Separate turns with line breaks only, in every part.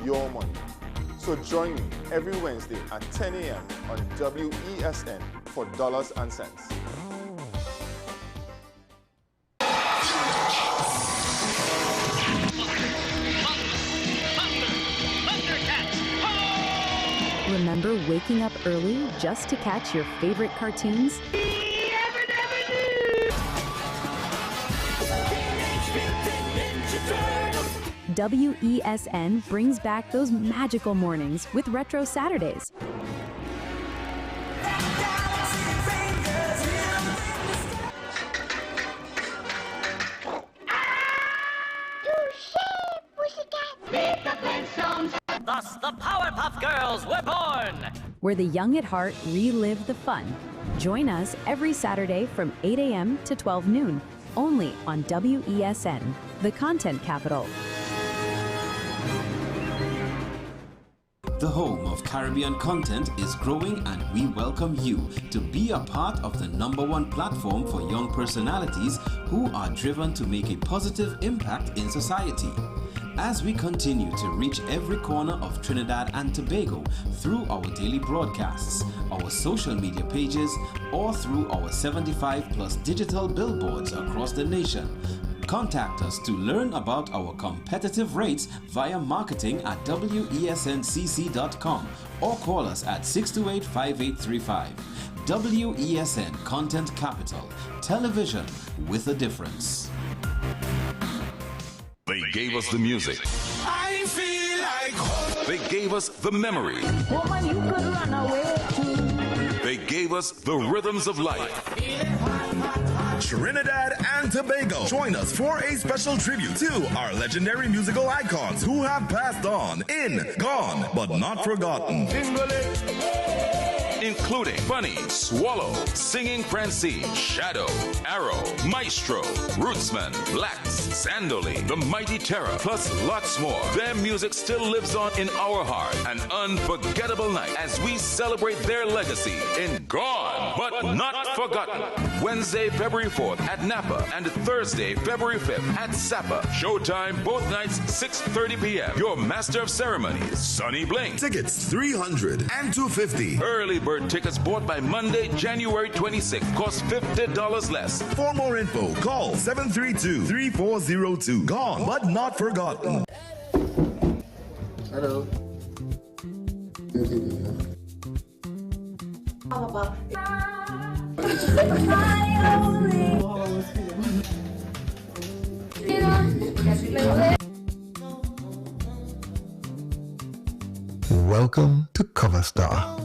your money. So join me every Wednesday at 10 a.m. on WESN for Dollars and Cents.
Remember waking up early just to catch your favorite cartoons? WESN brings back those magical mornings with Retro Saturdays.
Thus, the Powerpuff Girls were born!
Where the young at heart relive the fun. Join us every Saturday from 8 a.m. to 12 noon, only on WESN, the content capital.
The home of Caribbean content is growing, and we welcome you to be a part of the #1 platform for young personalities who are driven to make a positive impact in society. As we continue to reach every corner of Trinidad and Tobago through our daily broadcasts, our social media pages, or through our 75+ digital billboards across the nation, contact us to learn about our competitive rates via marketing at wesncc.com or call us at 628-5835. WESN Content Capital, television with a difference.
They gave us the music.
I feel like home.
They gave us the memory.
Woman, you could run away too.
They gave us the rhythms of life.
Trinidad and Tobago, join us for a special tribute to our legendary musical icons who have passed on, gone, but not forgotten.
Including Bunny, Swallow, Singing Francine, Shadow, Arrow, Maestro, Rootsman, Blacks, Sandoli, The Mighty Terror, plus lots more. Their music still lives on in our heart. An unforgettable night as we celebrate their legacy in Gone, but Not Forgotten. Wednesday, February 4th at Napa and Thursday, February 5th at Sapa. Showtime both nights, 6:30 p.m. Your master of ceremonies, Sonny Bling.
Tickets $300 and $250.
Early bird tickets bought by Monday, January 26th cost $50 less.
For more info, call 732-3402. Gone, but not forgotten.
Hello.
Welcome to Cover Star.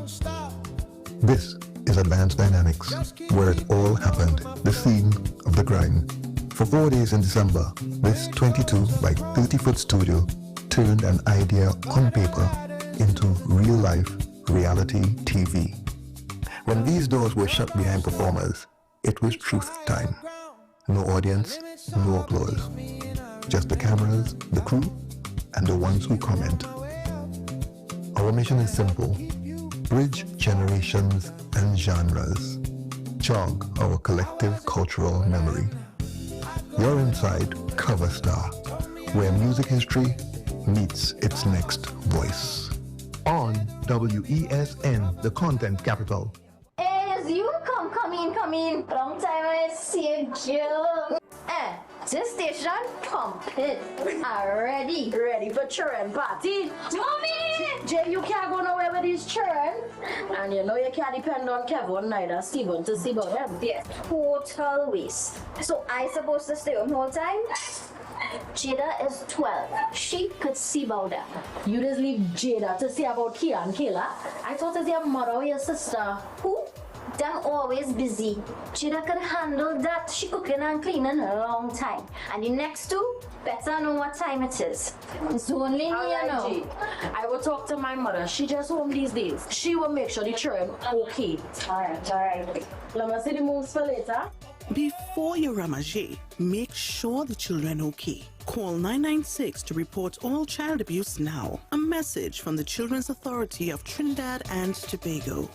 This is Advanced Dynamics, where it all happened, the scene of the crime. For 4 days in December, this 22 by 30-foot studio turned an idea on paper into real-life reality TV. When these doors were shut behind performers, it was truth time. No audience, no applause. Just the cameras, the crew, and the ones who comment. Our mission is simple. Bridge generations and genres. Jog our collective cultural memory. You're inside Cover Star, where music history meets its next voice. On WESN, the content capital.
As you come in. Long time I see you. This station complete. Ready for children party. Mommy! Jay, you can't go nowhere with these children. And you know you can't depend on Kevin neither Steven to see about them. Yes, total waste. So I supposed to stay home the whole time? Jada is 12. She could see about that. You just leave Jada to see about Kia and Kayla? I thought it was your mother or your sister. Who? Them always busy. Jada could handle that. She cooking and cleaning a long time. And the next two better know what time it is. It's only me, you know. I will talk to my mother. She just home these days. She will make sure the children okay. Alright. Let me see the moves for later.
Before you ramage, make sure the children okay. Call 996 to report all child abuse now. A message from the Children's Authority of Trinidad and Tobago.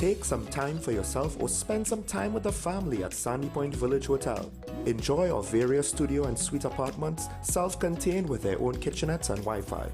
Take some time for yourself or spend some time with the family at Sandy Point Village Hotel. Enjoy our various studio and suite apartments, self-contained with their own kitchenettes and Wi-Fi.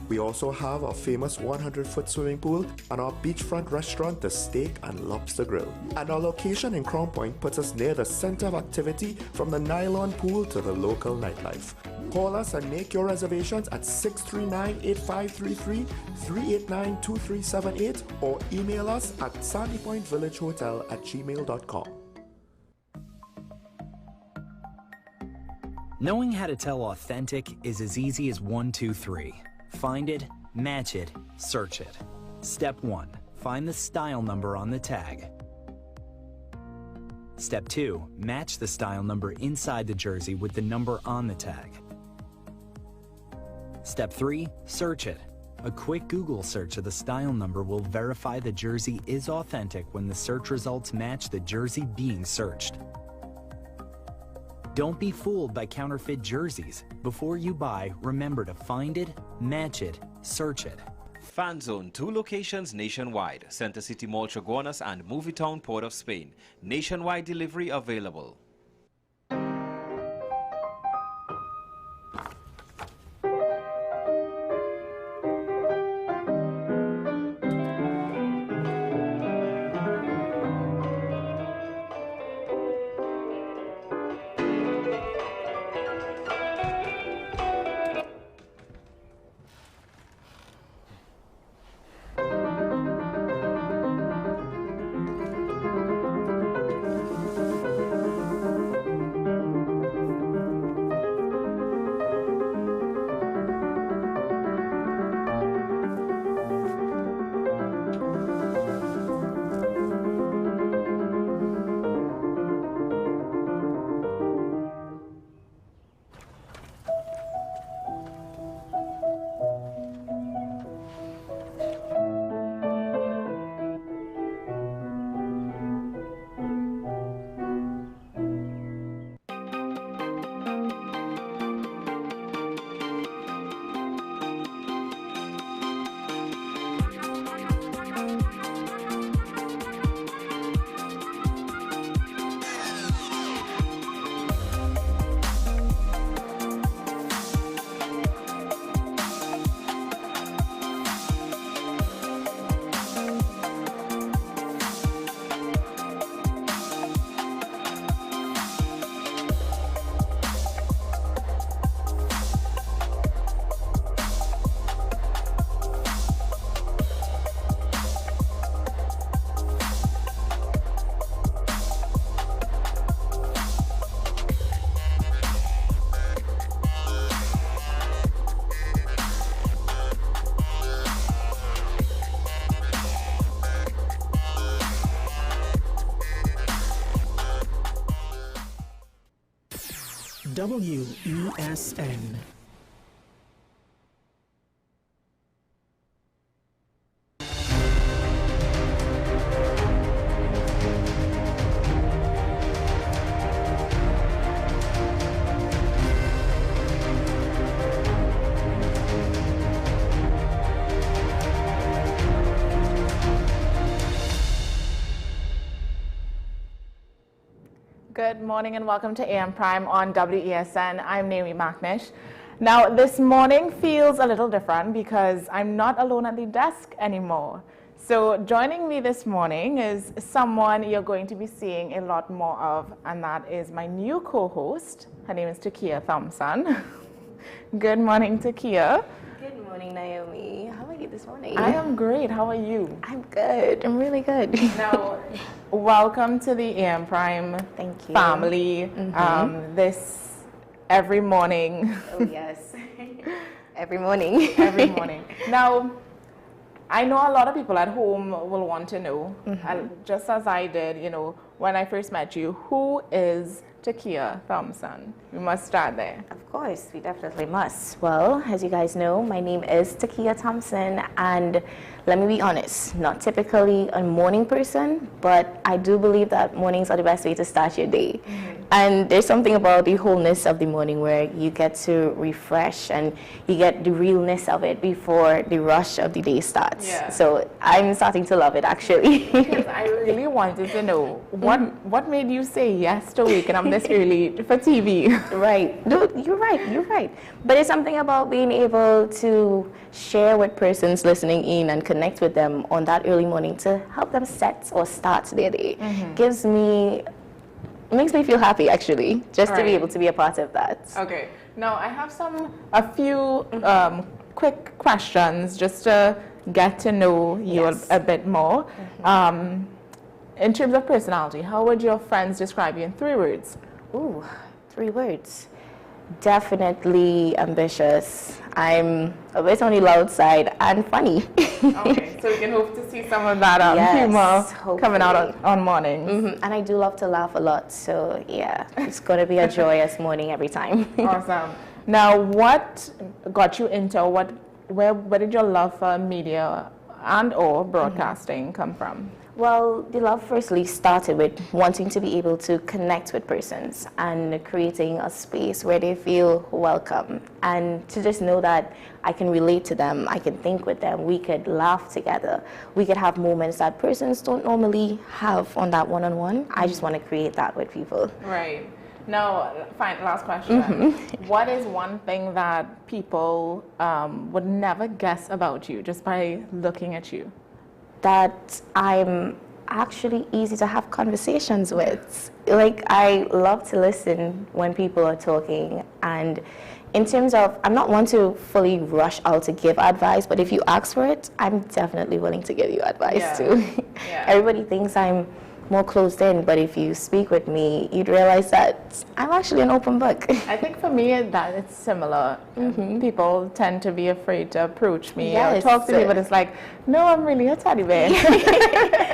We also have our famous 100-foot swimming pool and our beachfront restaurant, the Steak and Lobster Grill. And our location in Crown Point puts us near the center of activity from the nylon pool to the local nightlife. Call us and make your reservations at 639-8533, 389-2378 or email us at sandypointvillagehotel@gmail.com.
Knowing how to tell authentic is as easy as 1, 2, 3. Find it, match it, search it. Step 1. Find the style number on the tag. Step 2. Match the style number inside the jersey with the number on the tag. Step 3. Search it. A quick Google search of the style number will verify the jersey is authentic when the search results match the jersey being searched. Don't be fooled by counterfeit jerseys. Before you buy, remember to find it, match it, search it.
Fan Zone, 2 locations nationwide. Center City Mall, Chaguanas and Movietown, Port of Spain. Nationwide delivery available.
WESN.
Good morning and welcome to AM Prime on WESN. I'm Naomi Macnish. Now, this morning feels a little different because I'm not alone at the desk anymore. So joining me this morning is someone you're going to be seeing a lot more of, and that is my new co-host. Her name is Takia Thompson. Good morning, Takia.
Good morning, Naomi. How are you this morning?
I am great. How are you?
I'm good. I'm really good.
Now, welcome to the AM Prime
Thank you.
family. This every morning.
Oh, yes. Every morning.
Every morning. Now, I know a lot of people at home will want to know, just as I did, you know, when I first met you, who is Takia Thompson? We must start there.
Of course, we definitely must. Well, as you guys know, my name is Takia Thompson, and let me be honest, not typically a morning person, but I do believe that mornings are the best way to start your day. And there's something about the wholeness of the morning where you get to refresh and you get the realness of it before the rush of the day starts.
Yeah.
So I'm starting to love it, actually.
Because I really wanted to know, what made you say yes to waking up this early for TV?
Right. No, you're right. But it's something about being able to share with persons listening in and connect with them on that early morning to help them set or start their day. Makes me feel happy, actually, just to be able to be a part of that.
Okay. Now, I have a few quick questions just to get to know you a bit more. In terms of personality, how would your friends describe you in 3 words?
Ooh, 3 words. Definitely ambitious. I'm a bit on the loud side and funny.
Okay, so we can hope to see some of that humor coming out on mornings.
And I do love to laugh a lot, so yeah, it's going to be a joyous morning every time.
Awesome. Now, what got you into, where did your love for media and or broadcasting come from?
Well, the love firstly started with wanting to be able to connect with persons and creating a space where they feel welcome, and to just know that I can relate to them, I can think with them, we could laugh together, we could have moments that persons don't normally have on that one-on-one. I just want to create that with people.
Right. Now, fine, last question. What is one thing that people would never guess about you just by looking at you?
That I'm actually easy to have conversations with. Like, I love to listen when people are talking, and in terms of, I'm not one to fully rush out to give advice, but if you ask for it, I'm definitely willing to give you advice too. Everybody thinks I'm more closed in, but if you speak with me, you'd realize that I'm actually an open book.
I think for me that it's similar. People tend to be afraid to approach me or talk to me, but it's like, no, I'm really a teddy bear.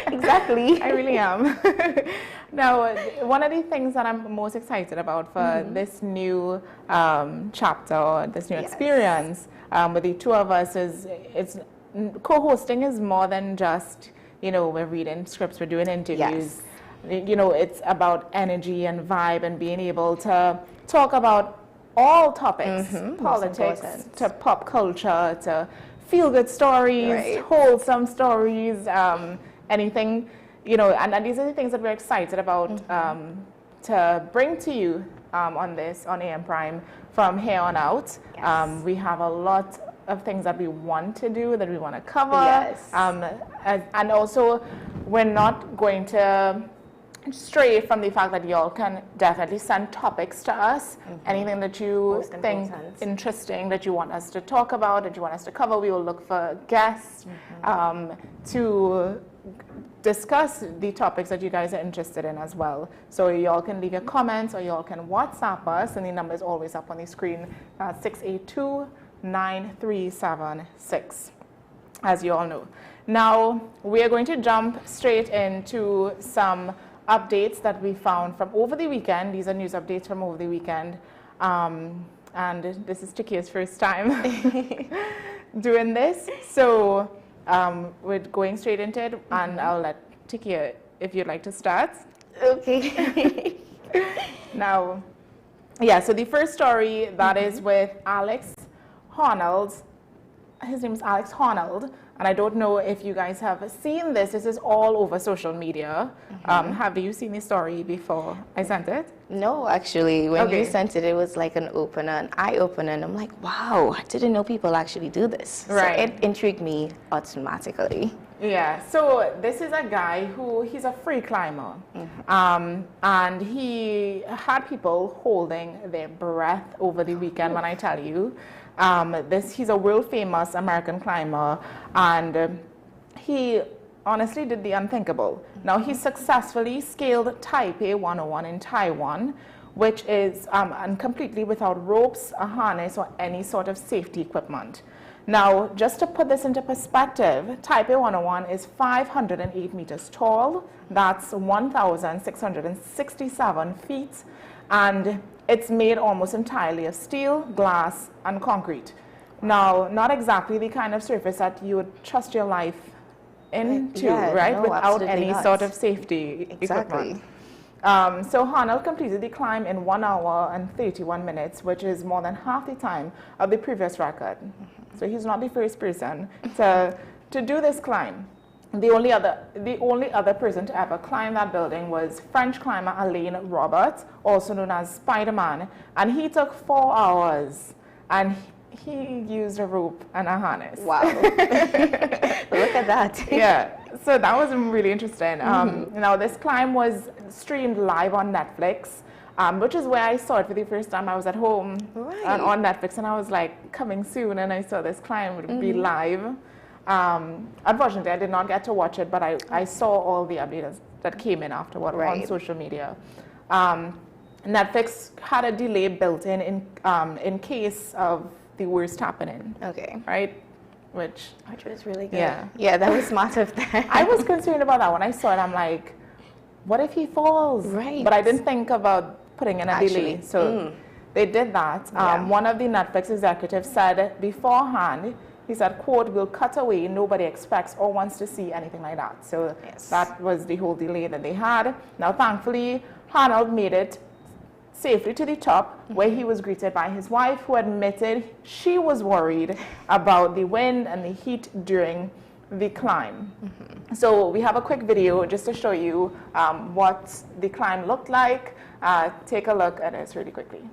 Exactly.
I really am. Now, one of the things that I'm most excited about for this new chapter, or this new experience with the two of us is, co-hosting is more than just, we're reading scripts, we're doing interviews. It's about energy and vibe and being able to talk about all topics, politics to pop culture to feel-good stories, wholesome stories, anything, and these are the things that we're excited about to bring to you on AM Prime from here on out. We have a lot of things that we want to do, that we want to cover. And also, we're not going to stray from the fact that y'all can definitely send topics to us. Anything that you think interesting, that you want us to talk about, that you want us to cover, we will look for guests to discuss the topics that you guys are interested in as well. So y'all can leave your comments, or y'all can WhatsApp us, and the number is always up on the screen, 682-9376, as you all know. Now, we are going to jump straight into some updates that we found from over the weekend. These are news updates from over the weekend. And this is Takia's first time doing this. So we're going straight into it, and I'll let Takia, if you'd like to start.
Okay.
Now, so the first story that is with Alex Honnold. His name is Alex Honnold, and I don't know if you guys have seen this. This is all over social media. Have you seen the story before I sent it?
No, actually. When you sent it, it was like an eye-opener, and I'm like, wow, I didn't know people actually do this.
Right.
So it intrigued me automatically.
Yeah, so this is a guy he's a free climber, and he had people holding their breath over the weekend, when I tell you. He's a world famous American climber, and he honestly did the unthinkable. Now, he successfully scaled Taipei 101 in Taiwan, which is and completely without ropes, a harness, or any sort of safety equipment. Now, just to put this into perspective, Taipei 101 is 508 meters tall. That's 1,667 feet. and it's made almost entirely of steel, glass, and concrete. Now, not exactly the kind of surface that you would trust your life into, right?
No,
without any
not.
sort of safety equipment. So Arnold completed the climb in 1 hour and 31 minutes, which is more than half the time of the previous record. So he's not the first person to do this climb. The only other person to ever climb that building was French climber Alain Robert, also known as Spider-Man, and he took 4 hours, and he used a rope and a harness.
Wow. Look at that.
Yeah, so that was really interesting. Now, this climb was streamed live on Netflix, which is where I saw it for the first time. I was at home and on Netflix, and I was like, coming soon, and I saw this climb would be live. Unfortunately, I did not get to watch it, but I saw all the updates that came in afterward on social media. Netflix had a delay built in case of the worst happening.
Okay.
Right? Which
was really good.
Yeah.
Yeah, that was smart of them.
I was concerned about that when I saw it. I'm like, what if he falls?
Right.
But I didn't think about putting in a delay. So they did that. One of the Netflix executives said beforehand, he said, quote, "We'll cut away. Nobody expects or wants to see anything like that." So that was the whole delay that they had. Now, thankfully, Arnold made it safely to the top, where he was greeted by his wife, who admitted she was worried about the wind and the heat during the climb. So we have a quick video just to show you what the climb looked like. Take a look at this really quickly.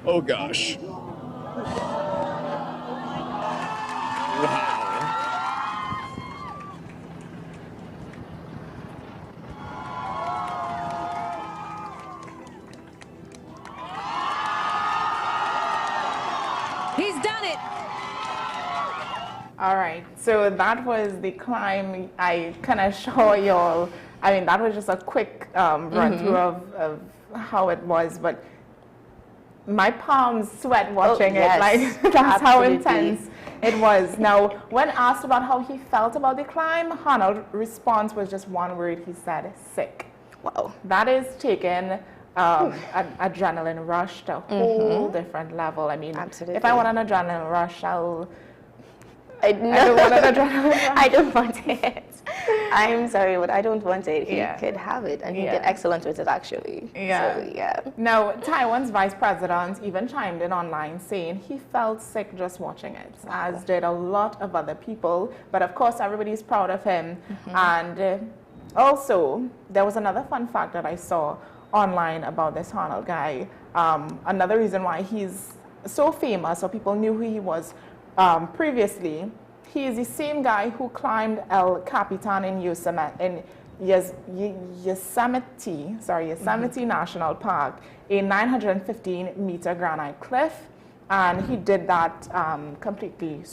Oh gosh. Wow.
He's done it.
All right, so that was the climb. I kind of show y'all, I mean, that was just a quick run through of how it was, but my palms sweat watching it. Like, that's how intense it was. Now, when asked about how he felt about the climb, Arnold's response was just one word. He said, sick.
Wow.
That is taking an adrenaline rush to a whole different level. I mean, if I want an adrenaline rush, I don't want an adrenaline rush.
I don't want it. I'm sorry, but I don't want it. He could have it, and he did excellent with it, actually. So,
Now, Taiwan's vice president even chimed in online saying he felt sick just watching it, as did a lot of other people. But of course, everybody's proud of him. And also, there was another fun fact that I saw online about this Arnold guy. Another reason why he's so famous, or people knew who he was previously. He is the same guy who climbed El Capitan in Yosemite National Park, a 915-meter granite cliff, and he did that completely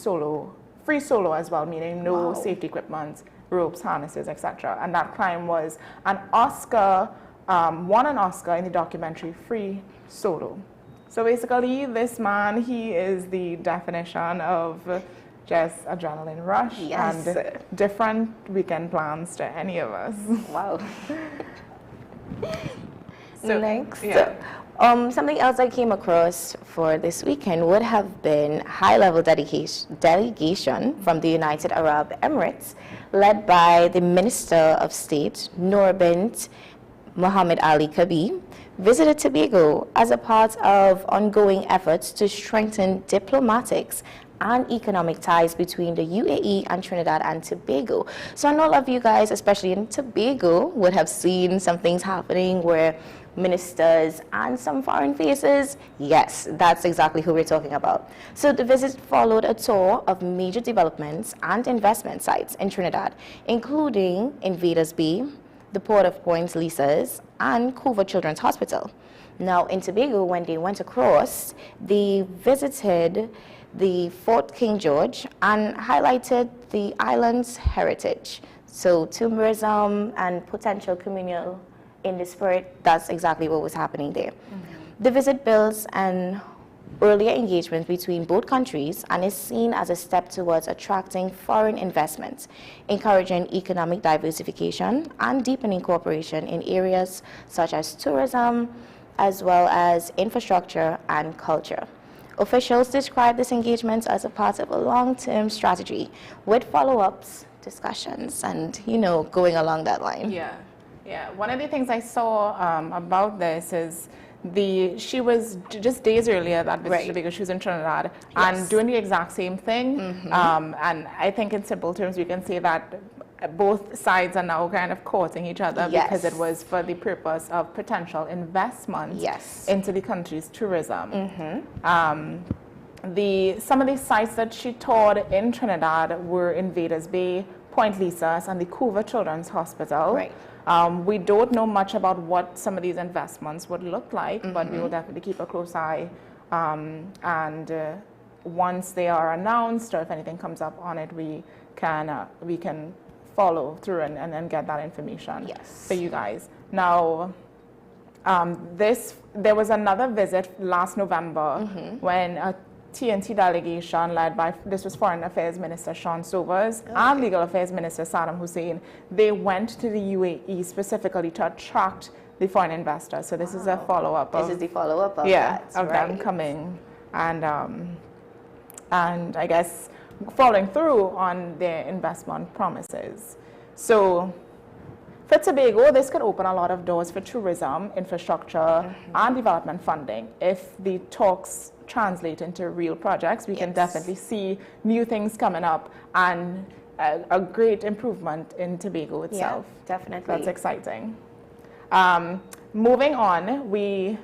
free solo as well, meaning no safety equipment, ropes, harnesses, etc. And that climb was an Oscar, won an Oscar in the documentary Free Solo. So basically, this man, he is the definition of just adrenaline rush and different weekend plans to any of us.
Wow.
So,
next, something else I came across for this weekend would have been high-level delegation from the United Arab Emirates, led by the Minister of State, Noor bint Mohammed Ali Kabi, visited Tobago as a part of ongoing efforts to strengthen diplomatics and economic ties between the UAE and Trinidad and Tobago. So I know a lot of you guys, especially in Tobago, would have seen some things happening where ministers and some foreign faces, yes, that's exactly who we're talking about. So the visit followed a tour of major developments and investment sites in Trinidad, including Invaders Bay, the Port of Point Leases, and Coover Children's Hospital. Now, in Tobago, when they went across, they visited the Fort King George and highlighted the island's heritage, So tourism and potential communal in the spirit, that's exactly what was happening there. The visit builds an earlier engagement between both countries and is seen as a step towards attracting foreign investments, encouraging economic diversification and deepening cooperation in areas such as tourism, as well as infrastructure and culture. Officials describe this engagement as a part of a long-term strategy with follow-ups, discussions, and, going along that line.
Yeah. One of the things I saw about this is she was just days earlier that visited because she was in Trinidad and doing the exact same thing. And I think in simple terms, we can say that both sides are now kind of courting each other because it was for the purpose of potential investment into the country's tourism. Some of the sites that she toured in Trinidad were Invaders Bay, Point Lisas, and the Couva Children's Hospital. We don't know much about what some of these investments would look like, but we will definitely keep a close eye. And once they are announced, or if anything comes up on it, we can follow through and get that information for you guys. Now, there was another visit last November when a TNT delegation led by, this was Foreign Affairs Minister Sean Sovers and Legal Affairs Minister Saddam Hussein. They went to the UAE specifically to attract the foreign investors. So this is a follow-up.
This is the follow-up of that.
Of them coming and I guess following through on their investment promises. So for Tobago, this could open a lot of doors for tourism, infrastructure, and development funding. If the talks translate into real projects, we can definitely see new things coming up and a great improvement in Tobago itself.
Yeah, definitely.
That's exciting. Moving on, we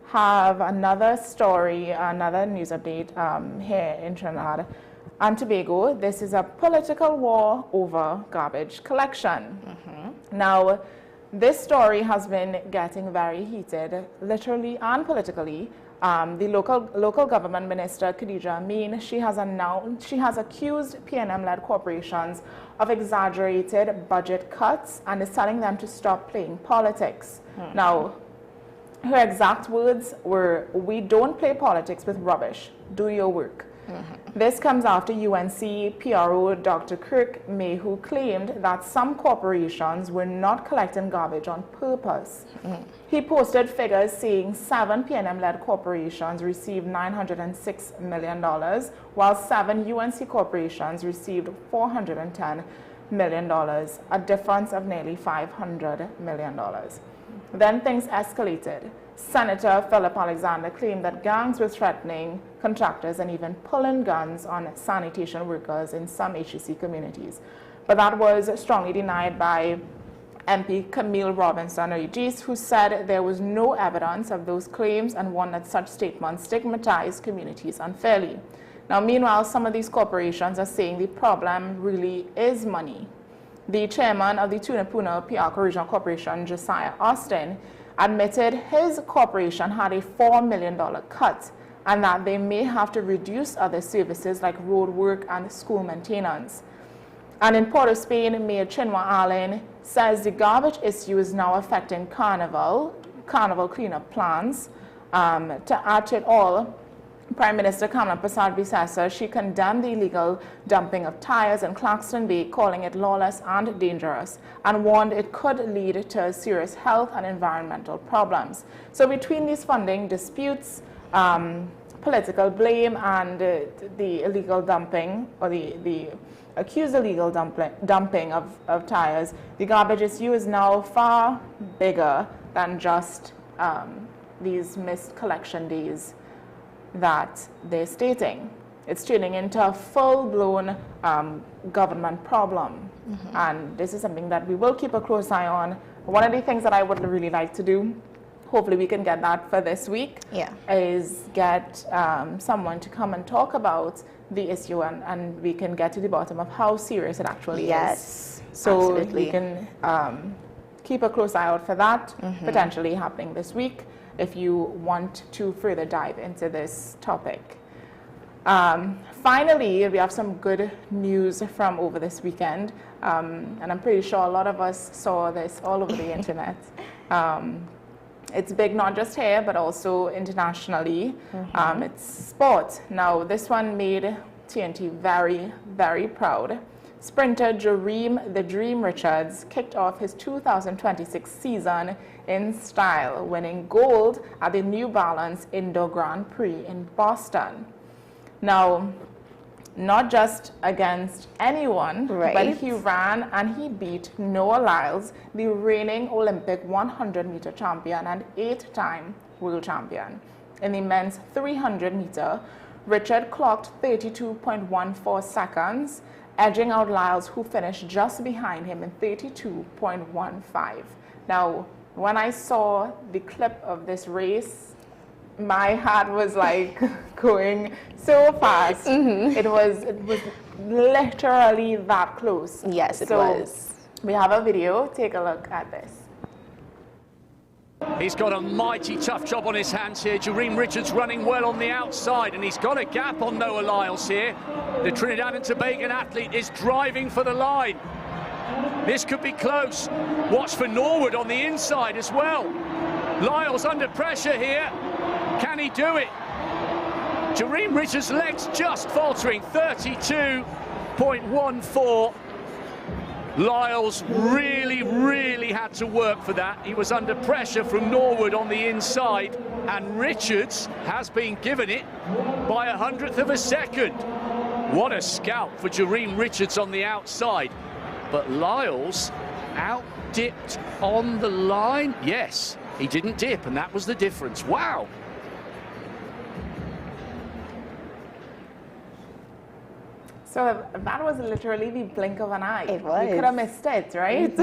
have another story, another news update here in Trinidad and Tobago. This is a political war over garbage collection. Now, this story has been getting very heated, literally and politically. The local government minister, Khadija Amin, she has accused PNM-led corporations of exaggerated budget cuts and is telling them to stop playing politics. Now, her exact words were, "We don't play politics with rubbish. Do your work." This comes after UNC PRO Dr. Kirk Mayhew claimed that some corporations were not collecting garbage on purpose. He posted figures saying 7 PNM-led corporations received $906 million, while 7 UNC corporations received $410 million, a difference of nearly $500 million. Then things escalated. Senator Philip Alexander claimed that gangs were threatening contractors and even pulling guns on sanitation workers in some HEC communities. But that was strongly denied by MP Camille Robinson Regis, who said there was no evidence of those claims and warned that such statements stigmatized communities unfairly. Now, meanwhile, some of these corporations are saying the problem really is money. The chairman of the Tunapuna Piarco Regional Corporation, Josiah Austin, admitted his corporation had a $4 million cut and that they may have to reduce other services like road work and school maintenance. And in Port of Spain, Mayor Chinua Allen says the garbage issue is now affecting carnival cleanup plans. To add to it all, Prime Minister Kamala Persad-Bissessar, she condemned the illegal dumping of tires in Claxton Bay, calling it lawless and dangerous, and warned it could lead to serious health and environmental problems. So between these funding disputes, political blame, and the illegal dumping, or the accused illegal dumping of tires, the garbage issue is now far bigger than just these missed collection days that they're stating. It's turning into a full-blown government problem. And this is something that we will keep a close eye on. One of the things that I would really like to do, hopefully we can get that for this week, is get someone to come and talk about the issue, and we can get to the bottom of how serious it actually is. So
absolutely.
we can keep a close eye out for that, potentially happening this week, if you want to further dive into this topic. Finally, we have some good news from over this weekend. And I'm pretty sure a lot of us saw this all over the internet. It's big not just here, but also internationally. It's sport. Now, this one made TNT very, very proud. Sprinter Jareem "The Dream" Richards kicked off his 2026 season in style, winning gold at the New Balance Indoor Grand Prix in Boston. Now, not just against anyone, but he ran and he beat Noah Lyles, the reigning Olympic 100-meter champion and 8-time world champion. In the men's 300-meter, Richard clocked 32.14 seconds, edging out Lyles, who finished just behind him in 32.15. Now, when I saw the clip of this race, my heart was like going so fast. It was literally that close.
Yes, it was.
We have a video. Take a look at this.
He's got a mighty tough job on his hands here. Jareem Richards running well on the outside, and he's got a gap on Noah Lyles here. The Trinidad and Tobago athlete is driving for the line. This could be close. Watch for Norwood on the inside as well. Lyles under pressure here. Can he do it? Jareem Richards' legs just faltering, 32.14. Lyles really had to work for that. He was under pressure from Norwood on the inside, and Richards has been given it by 100th of a second. What a scalp for Jareem Richards on the outside. But Lyles out-dipped on the line. Yes, he didn't dip, and that was the difference. Wow.
So that was literally the blink of an eye.
It was.
You could have missed it, right?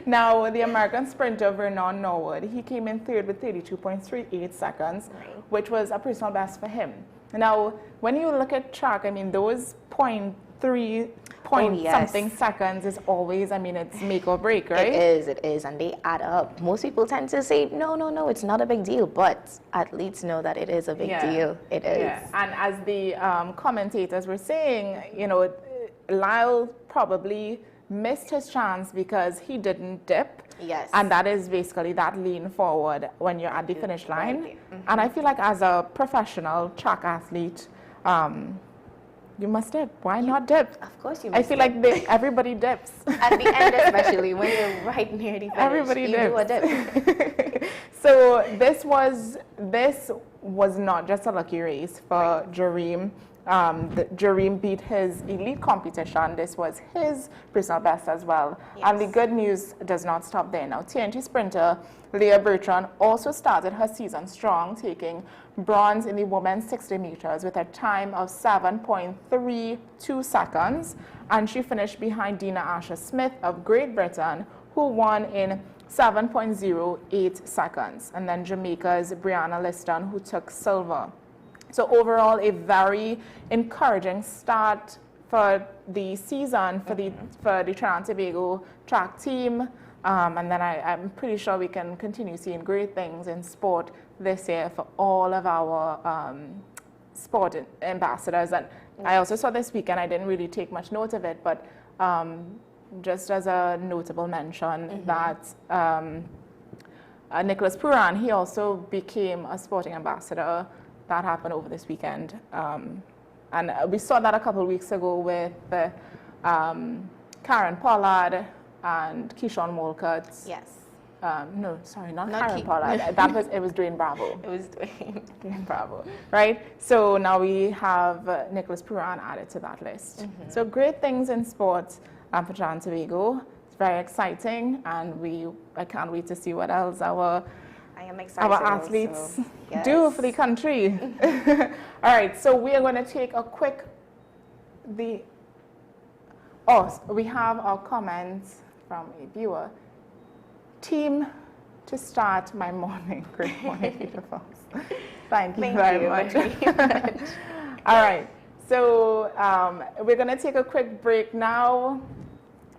Now, the American sprinter Vernon Norwood, he came in third with 32.38 seconds, which was a personal best for him. Now, when you look at track, I mean, those something seconds is always, I mean, it's make or break, right?
It is, and they add up. Most people tend to say, no, it's not a big deal, but athletes know that it is a big deal. It is.
Yeah. And as the commentators were saying, you know, Lyle probably missed his chance because he didn't dip.
Yes.
And that is basically that lean forward when you're at the finish line. And I feel like as a professional track athlete, you must dip. Why not dip?
Of course you must.
I feel like everybody dips.
At the end, especially when you're right near the finish,
everybody
dips. Do a dip.
So this was not just a lucky race for Jareem. Jareem beat his elite competition. This was his personal best as well. Yes. And the good news does not stop there. Now, TNT sprinter Leah Bertrand also started her season strong, taking bronze in the women's 60 meters with a time of 7.32 seconds. And she finished behind Dina Asher-Smith of Great Britain, who won in 7.08 seconds. And then Jamaica's Brianna Liston, who took silver. So overall, a very encouraging start for the season for the Trinidad and Tobago track team. And then I'm pretty sure we can continue seeing great things in sport this year for all of our sport ambassadors. And I also saw this weekend, I didn't really take much note of it, but just as a notable mention that Nicholas Puran, he also became a sporting ambassador. That happened over this weekend. And we saw that a couple of weeks ago with Karen Pollard and Keyshawn Walcott.
Yes.
No, sorry, not Karen Pollard. It was Dwayne Bravo.
It was
Dwayne Bravo, right? So now we have Nicholas Puran added to that list. So great things in sports for Trinidad and Tobago. It's very exciting, and I can't wait to see what else our athletes do for the country. All right, so we are going to take a quick. We have our comments from a viewer. Team to start my morning. Great morning, Peter Fox. Thank you very much. All right, so we're going to take a quick break now.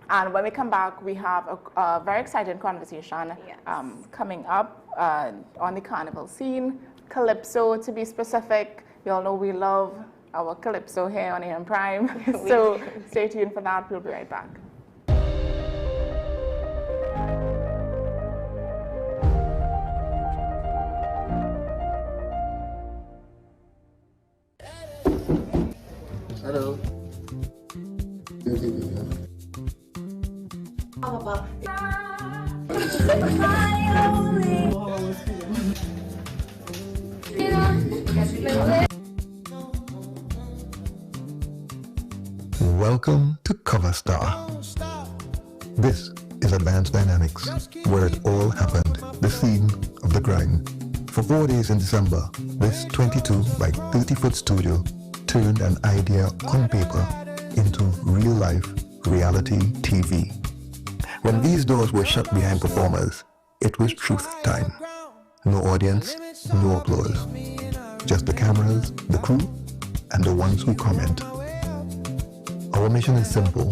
And when we come back, we have a very exciting conversation coming up on the carnival scene. Calypso, to be specific. You all know we love our Calypso here on AM Prime. So stay tuned for that. We'll be right back.
Hello. Welcome to Cover Star. This is Advanced Dynamics, where it all happened, the scene of the grime. For 4 days in December, this 22 by 30-foot studio turned an idea on paper into real-life reality TV. When these doors were shut behind performers, it was truth time. No audience, no applause. Just the cameras, the crew, and the ones who comment. Our mission is simple.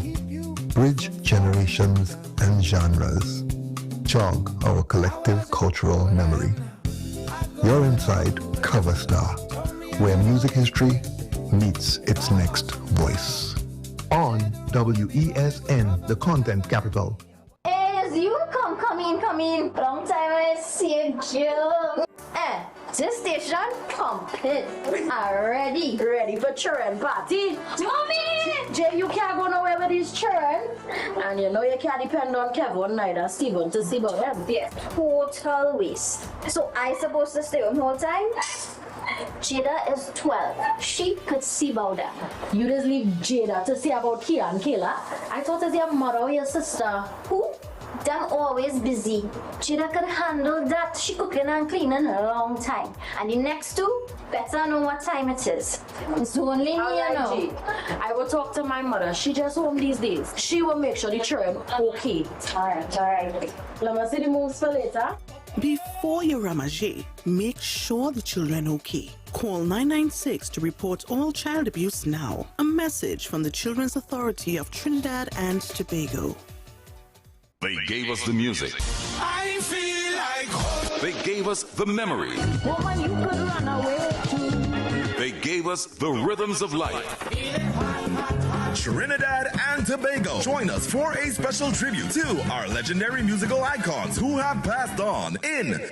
Bridge generations and genres. Jog our collective cultural memory. You're inside Cover Star, where music history meets its next voice. On WESN, the content capital.
As you come in. Long time I see you. This station complete. Ready for children party. Mommy! Jay, you can't go nowhere with these children. And you know you can't depend on Kevin neither Steven to see about them. Yes, total waste. So I supposed to stay home the whole time? Jada is 12. She could see about that. You just leave Jada to see about Kia and Kayla. I thought it was your mother or your sister. Who? Them always busy. Jada could handle that. She cooking and cleaning a long time. And the next two better know what time it is. It's only me, you know. I will talk to my mother. She just home these days. She will make sure the children okay. Alright. Let me see the moves for later.
Before you ramage, make sure the children okay. Call 996 to report all child abuse now. A message from the Children's Authority of Trinidad and Tobago.
They gave us the music.
I feel like home.
They gave us the memory.
Woman, you could run away too.
They gave us the rhythms of life.
Trinidad and Tobago, join us for a special tribute to our legendary musical icons who have passed on,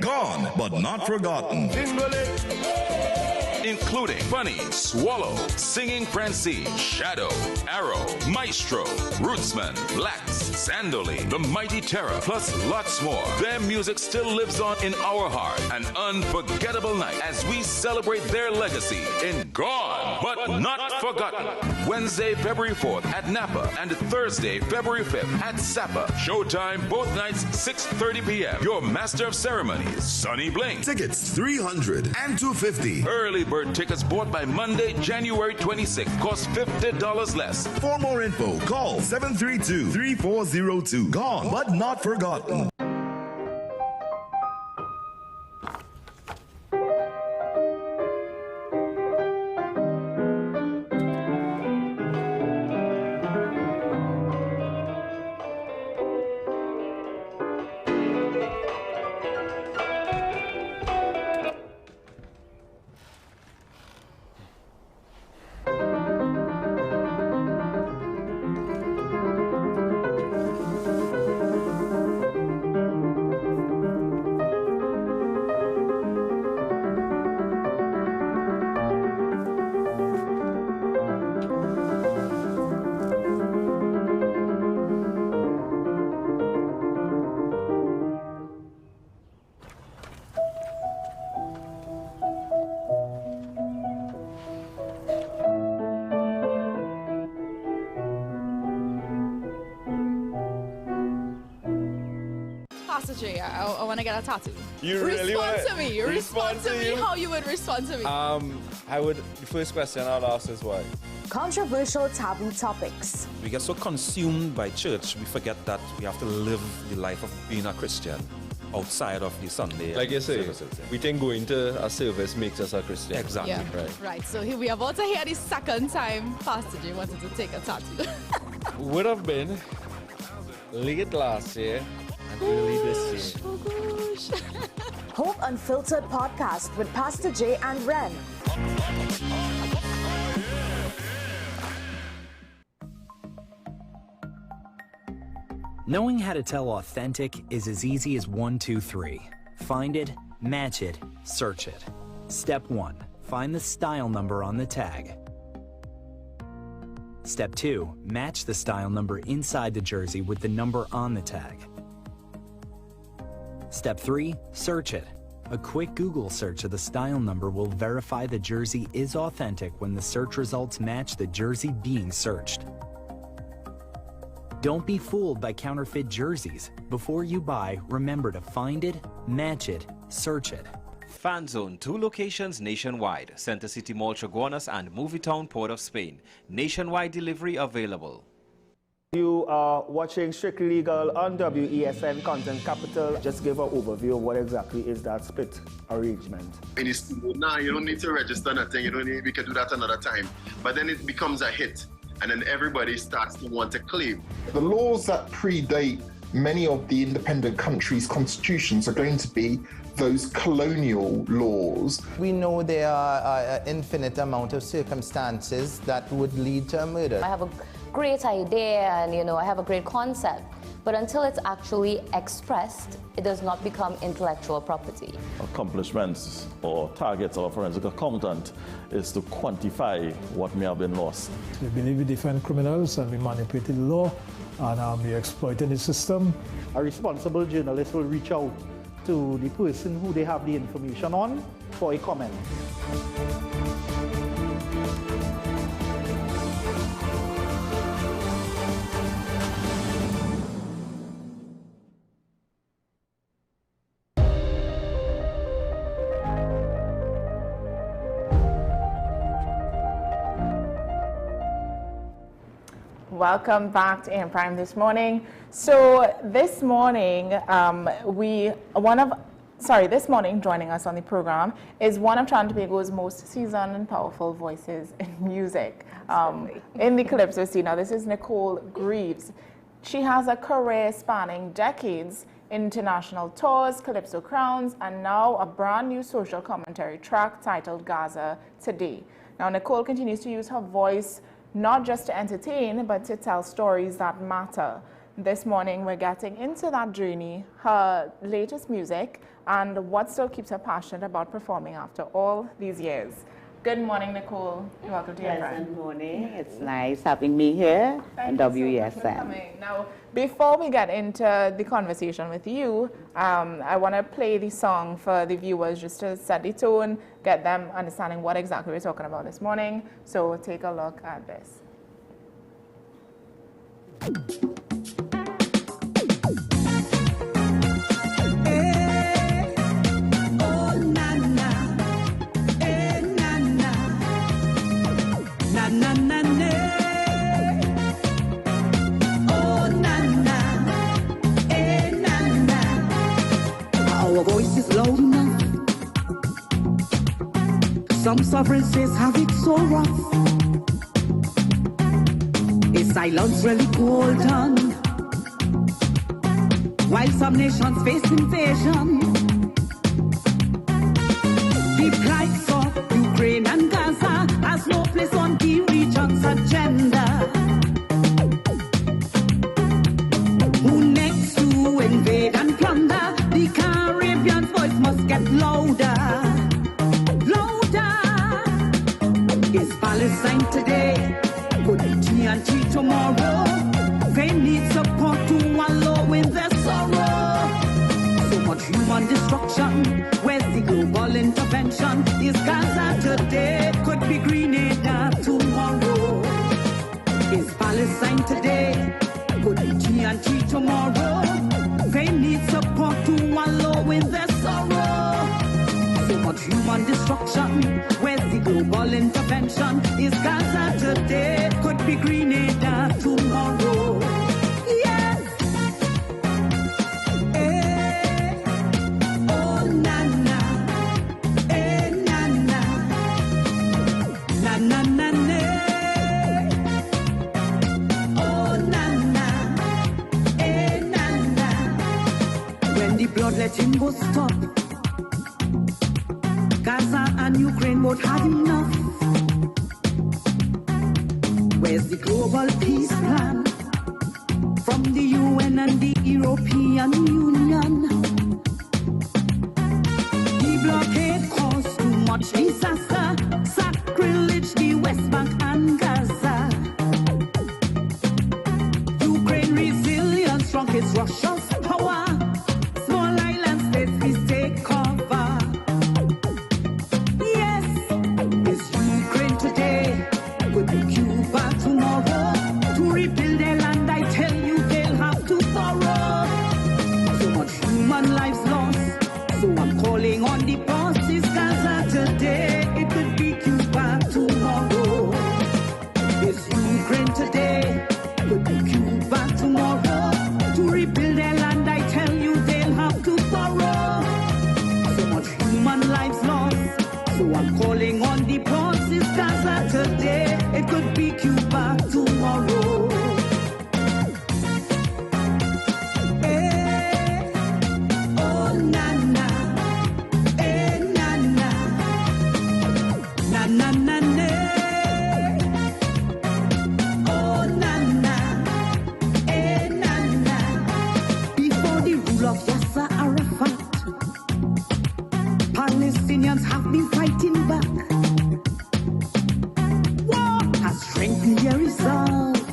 gone, but not forgotten.
Including Bunny, Swallow, Singing Francine, Shadow, Arrow, Maestro, Rootsman, Lax, Sandoli, The Mighty Terror, plus lots more. Their music still lives on in our heart. An unforgettable night as we celebrate their legacy in Gone, but Not Forgotten. Wednesday, February 4th at Napa and Thursday, February 5th at Sapa. Showtime both nights, 6:30 p.m. Your master of ceremonies, Sonny Bling.
Tickets $300 and $250.
Early bird tickets bought by Monday, January 26th. Cost $50 less.
For more info, call 732-3402. Gone, but not forgotten.
I want to get a tattoo.
You really want
to me. Respond to me. How you would respond to me?
The first question I'd ask is why?
Controversial taboo topics.
We get so consumed by church, we forget that we have to live the life of being a Christian outside of the Sunday.
Like you say,
services.
we think going to a service makes us a Christian.
Exactly.
Yeah. Right. So here we are about to hear the second time Pastor J wanted to take a tattoo.
Would have been late last year and early this year.
Oh gosh.
Hope Unfiltered podcast with Pastor J and Ren.
Knowing how to tell authentic is as easy as 1, 2, 3. Find it, match it, search it. Step 1. Find the style number on the tag. Step 2, match the style number inside the jersey with the number on the tag. Step 3, search it. A quick Google search of the style number will verify the jersey is authentic when the search results match the jersey being searched. Don't be fooled by counterfeit jerseys. Before you buy, remember to find it, match it, search it.
Fan Zone, 2 locations nationwide. Center City Mall, Chaguanas and Movietown, Port of Spain. Nationwide delivery available.
You are watching Strictly Legal on WESN Content Capital. Just give an overview of what exactly is that split arrangement.
In the studio now, you don't need to register nothing. You don't need, we can do that another time. But then it becomes a hit, and then everybody starts to want to claim.
The laws that predate many of the independent countries' constitutions are going to be those colonial laws.
We know there are an infinite amount of circumstances that would lead to a murder.
I have a great idea and I have a great concept, but until it's actually expressed, it does not become intellectual property.
Accomplishments or targets of a forensic accountant is to quantify what may have been lost.
We believe we defend criminals and we manipulated the law and we exploited the system.
A responsible journalist will reach out to the person who they have the information on for a comment.
Welcome back to AM Prime this morning. So this morning, this morning joining us on the program is one of Trinidad and Tobago's most seasoned and powerful voices in music. In the Calypso scene. Now this is Nicole Greaves. She has a career spanning decades, international tours, Calypso Crowns, and now a brand new social commentary track titled Gaza Today. Now Nicole continues to use her voice not just to entertain, but to tell stories that matter. This morning, we're getting into that journey, her latest music, and what still keeps her passionate about performing after all these years. Good morning, Nicole. Welcome to your program.
Good morning. It's nice having me here on WESN.
Now, before we get into the conversation with you, I want to play the song for the viewers just to set the tone, get them understanding what exactly we're talking about this morning. So take a look at this.
Our voice is loud enough. Some sovereignties have it so rough. Is silence really golden? While some nations face invasion, the plights of Ukraine and Gaza has no place on the region's agenda. Who next to invade and plunder? The Caribbean voice must get louder, louder. Is Palestine today? Could be TNT tomorrow? They need support to wallow in their sorrow. So much human destruction. Where's the global intervention? Is Gaza today? Could be Greendot tomorrow. Is Palestine today? Could be TNT tomorrow? They need support to wallow in their sorrow. So much human destruction. Where's the global intervention? Is Gaza today? Could be Greendot tomorrow. Yes. Eh. Oh na na. Eh na na. Na na na na. Oh na na. Eh na na. When the bloodletting go stop, Gaza and Ukraine both had enough. Where's the global peace plan from the UN and the European Union? The blockade caused too much disaster, sacrilege, the West Bank and Gaza. human lives lost. So I'm calling on the bosses, Gaza today. It could be Cuba tomorrow. It's Ukraine today. Could be Cuba tomorrow. To rebuild their land, I tell you, they'll have to borrow. So much human lives lost. So I'm calling on the bosses, Gaza today. It could be Cuba tomorrow. Palestinians have been fighting back. War has strengthened their resolve.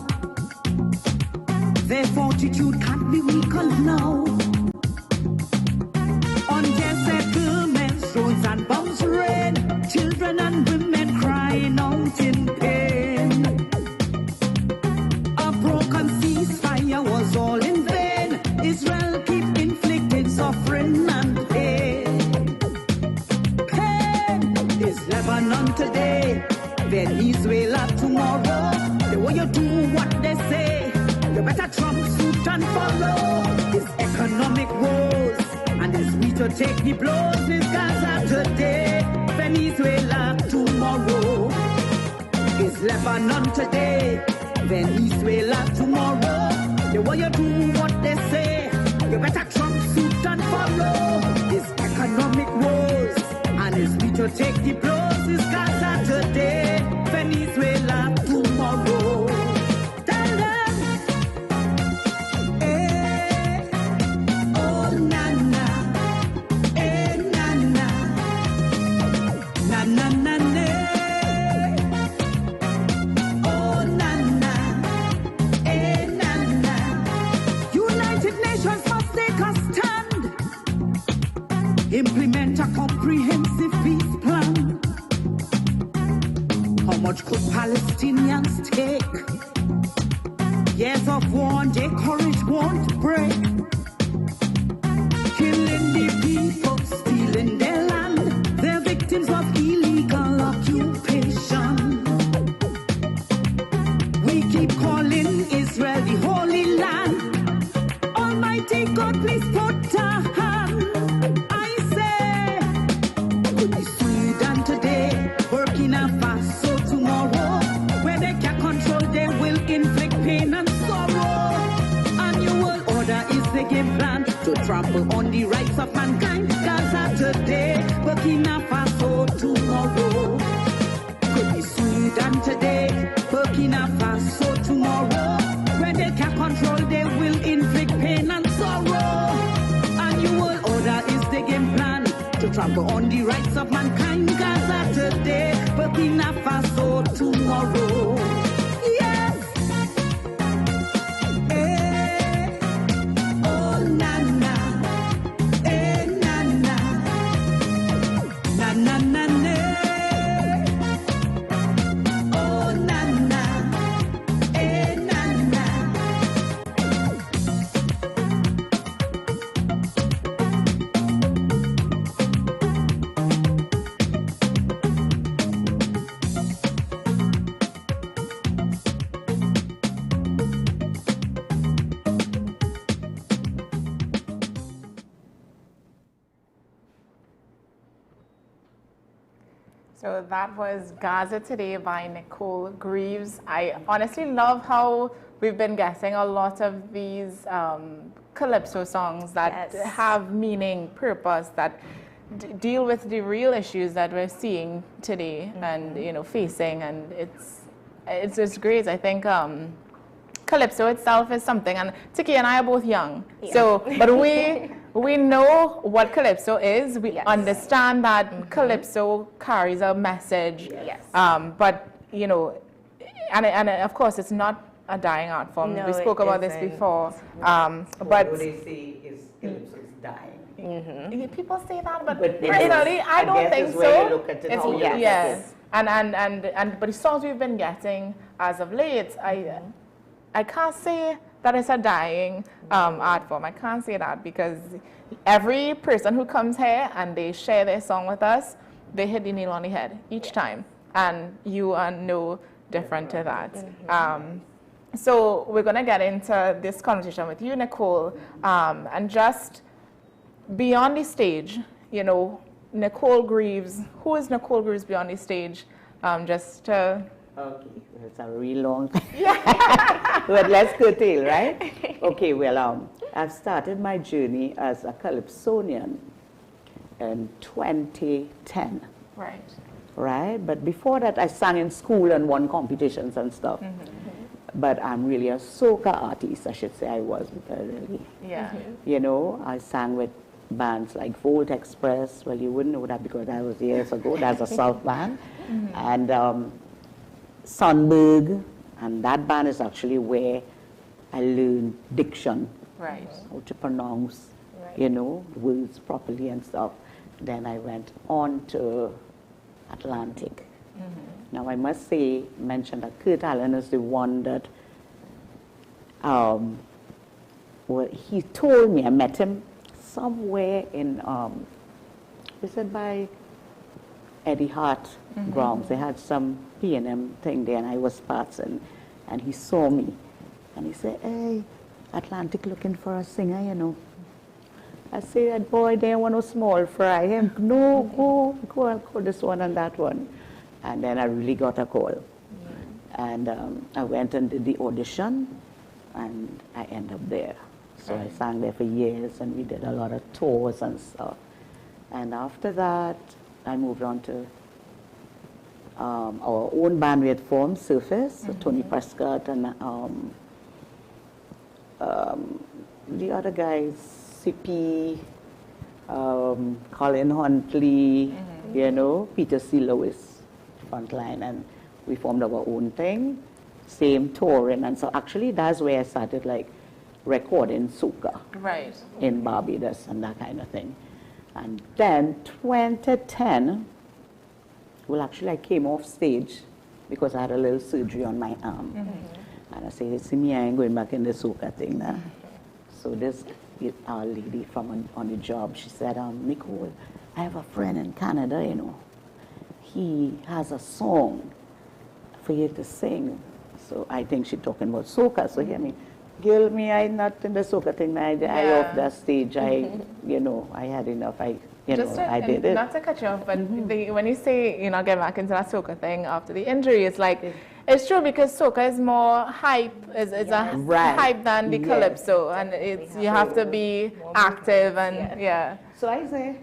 Their fortitude can't be weakened now. On their settlements, drones and bombs rain. Children and women crying out in pain. A broken ceasefire was all in vain. Israel keep inflicting suffering and pain. Lebanon today, Venezuela tomorrow. The way you do what they say, you better trump suit and follow. It's economic woes, and it's we to take the blows. It's Gaza today, Venezuela tomorrow. It's Lebanon today, Venezuela tomorrow. The way you do what they say, you better trump suit and follow. It's economic woes, and it's we to take the blows. It's Gaza today, Venezuela tomorrow. Tell them, eh, oh na na, eh na na, na na na na, oh na na, eh na na. United Nations must take a stand. Implement a comprehensive peace plan. How much could Palestinians take? Years of war and their courage won't break. Killing the people, stealing their land. They're victims of illegal occupation. We keep calling Israel the Holy Land. Almighty God, please put a hand. Burkina Faso tomorrow, where they can't control, they will inflict pain and sorrow. And your world order is the game plan to trample on the rights of mankind. Gaza today, Burkina Faso tomorrow. Could be Sudan today, Burkina Faso tomorrow, where they can't control, they will inflict pain and sorrow. And your world order is the game plan to trample on the rights of mankind. Gaza today, Burkina Faso tomorrow. Yes. Eh, oh na na, eh na na, na na na na, oh na na, eh na na.
So that was Gaza Today by Nicole Greaves. I honestly love how we've been getting a lot of these calypso songs that have meaning, purpose, that deal with the real issues that we're seeing today and facing, and it's great. I think calypso itself is something, and Tiki and I are both young, but we know what calypso is. We understand that calypso carries a message. But and of course it's not a dying art form.
No,
we spoke about this before. But
what they say is calypso is dying.
People say that, but personally, I don't think so.
You look at it
yes. And but the songs we've been getting as of late, I can't say that it's a dying art form. I can't say that because every person who comes here and they share their song with us, they hit the nail on the head each time. And you are no different to that. So we're going to get into this conversation with you, Nicole, and just beyond the stage, you know, Nicole Greaves, who is Nicole Greaves beyond the stage? Just to...
Okay, it's a real long but let's curtail, right? Okay, well, I've started my journey as a calypsonian in 2010.
Right.
Right, but before that I sang in school and won competitions and stuff. But I'm really a soca artist, I should say I was, because really, you know, I sang with bands like Volt Express. Well, you wouldn't know that because that was years ago. That's a South band. And Sunberg, and that band is actually where I learned diction,
right?
How to pronounce, you know, words properly and stuff. Then I went on to Atlantic. Now I must say, mention that Kurt Allen is the one that, well, he told me, I met him somewhere in, is it by Eddie Hart grounds? They had some P&M thing there and I was passing and he saw me and he said, hey, Atlantic looking for a singer, you know. I said, boy, they want no small fry. Him, no, go, I'll call this one and that one. And then I really got a call. And I went and did the audition and I ended up there. So I sang there for years and we did a lot of tours and stuff. And after that, I moved on to our own band we had formed, Surface, Tony Prescott and the other guys, CP, Colin Huntley, you know, Peter C. Lewis, Frontline, and we formed our own thing, same touring, and so actually that's where I started like recording soca in Barbados and that kind of thing. And then 2010, well actually I came off stage because I had a little surgery on my arm. And I said, see me, I ain't going back in the soca thing now. So this lady from on the job, she said, Nicole, I have a friend in Canada, you know. He has a song for you to sing. So I think she's talking about soca. So hear me, girl, me, I'm not in the soca thing. I off that stage. You know, I had enough. I did it.
Not to cut you off, but when you say, you know, get back into that soca thing after the injury, it's like, it's true because soca is more hype, it's a hype than the calypso, and it's you have to be active and
So I say,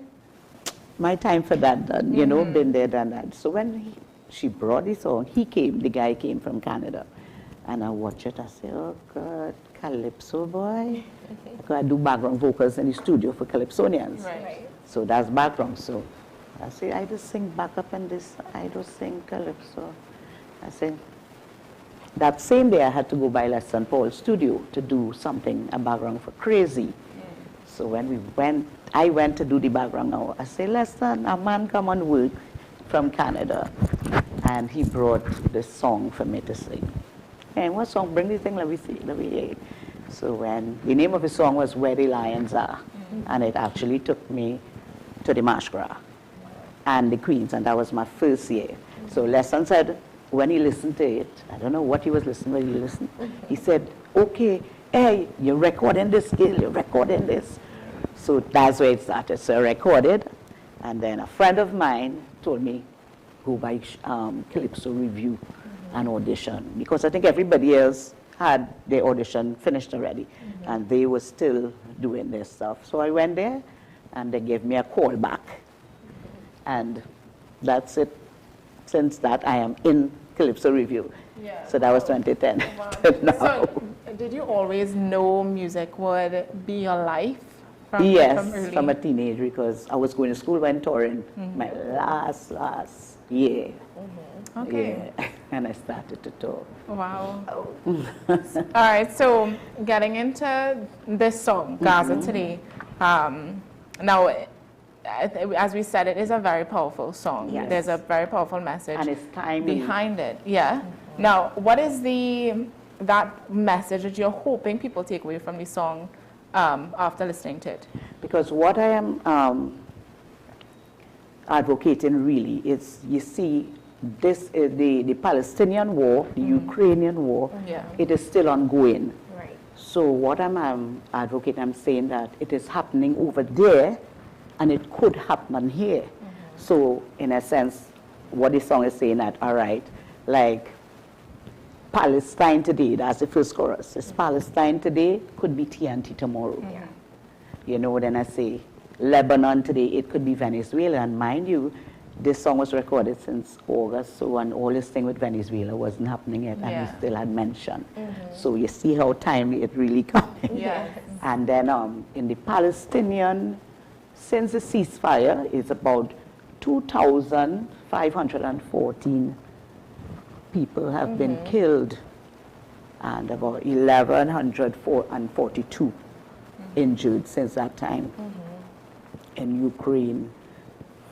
my time for that done, you know, been there, done that. So when she brought this song, the guy came from Canada, and I watch it, I say, oh God, calypso boy. Because I do background vocals in the studio for calypsonians. So that's background. So I say, I just sing backup and this, I just sing calypso. I say, that same day I had to go by Les St. Paul studio to do something, a background for Crazy. So when I went to do the background now, I say, listen, a man come on work from Canada, and he brought this song for me to sing. And what song? Bring this thing, let me see, let me hear it. So when the name of the song was Where the Lions Are, and it actually took me to the Marsh Gras and the Queens, and that was my first year. So Lesson said, when he listened to it, I don't know what he was listening, but he listened. He said, okay, hey, you're recording this, girl, you're recording this. So that's where it started. So I recorded, and then a friend of mine told me, go by Calypso Review and audition, because I think everybody else had their audition finished already, and they were still doing their stuff. So I went there, and they gave me a call back. And that's it. Since that, I am in Calypso Review. So that was 2010.
So did you always know music would be your life?
Yes, from a teenager, because I was going to school when touring my last year.
Okay.
Yeah. And I started to tour.
Wow. All right, so getting into this song, Gaza Today. Now, as we said, it is a very powerful song.
Yes.
There's a very powerful message
and it's timely
behind it. Yeah. Now, what is the that message that you're hoping people take away from the song after listening to it?
Because what I am advocating really is, you see, this is the Palestinian war, the Ukrainian war, it is still ongoing.
Right.
So what I'm advocating, I'm saying that it is happening over there and it could happen here. So in a sense, what the song is saying that, all right, like Palestine today, that's the first chorus. It's Palestine today, could be TNT tomorrow. You know, then I say Lebanon today, it could be Venezuela. And mind you, this song was recorded since August, so and all this thing with Venezuela wasn't happening yet, and we still had mentioned. So you see how timely it really coming. And then in the Palestinian, since the ceasefire, it's about 2,514 people have been killed, and about 1,142 injured since that time. In Ukraine,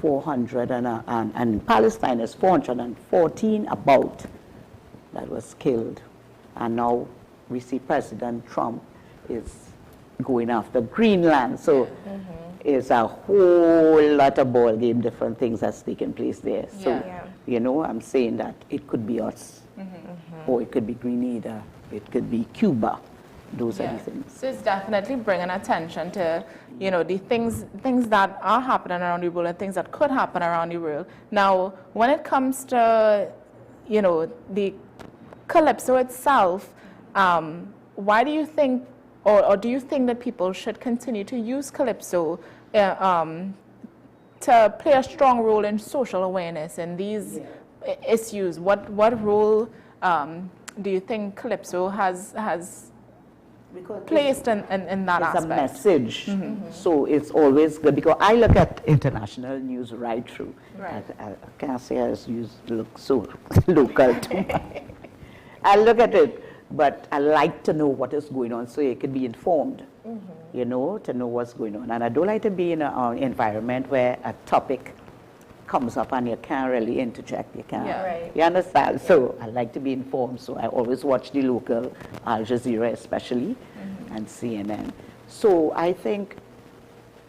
400, and Palestine is 414 about that was killed. And now we see President Trump is going after Greenland. So it's a whole lot of ball game, different things that's taking place there. So, you know, I'm saying that it could be us, or it could be Grenada, it could be Cuba. Those are the things.
So it's definitely bringing attention to, you know, the things that are happening around the world and things that could happen around the world. Now, when it comes to, you know, the calypso itself, why do you think, or do you think that people should continue to use calypso to play a strong role in social awareness in these issues? What role do you think calypso has placed in that aspect?
It's a message, so it's always good, because I look at international news right through. I can't say I look so local to me. I look at it, but I like to know what is going on so you can be informed, you know, to know what's going on. And I don't like to be in an environment where a topic comes up and you can't really interject, you can't. You understand? So I like to be informed, so I always watch the local Al Jazeera especially, and CNN. So I think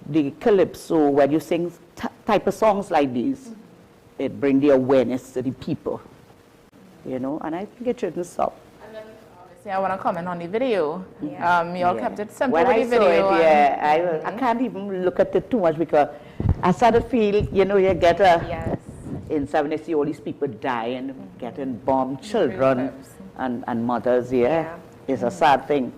the calypso, when you sing type of songs like these, it brings the awareness to the people, you know, and I think it shouldn't stop.
And then obviously I want to comment on the video. You all kept it simple
when
with
I
the video.
Saw it, I can't even look at it too much, because I started to feel, you know, you get in 70, see all these people dying, getting bombed, children and mothers, it's a sad thing.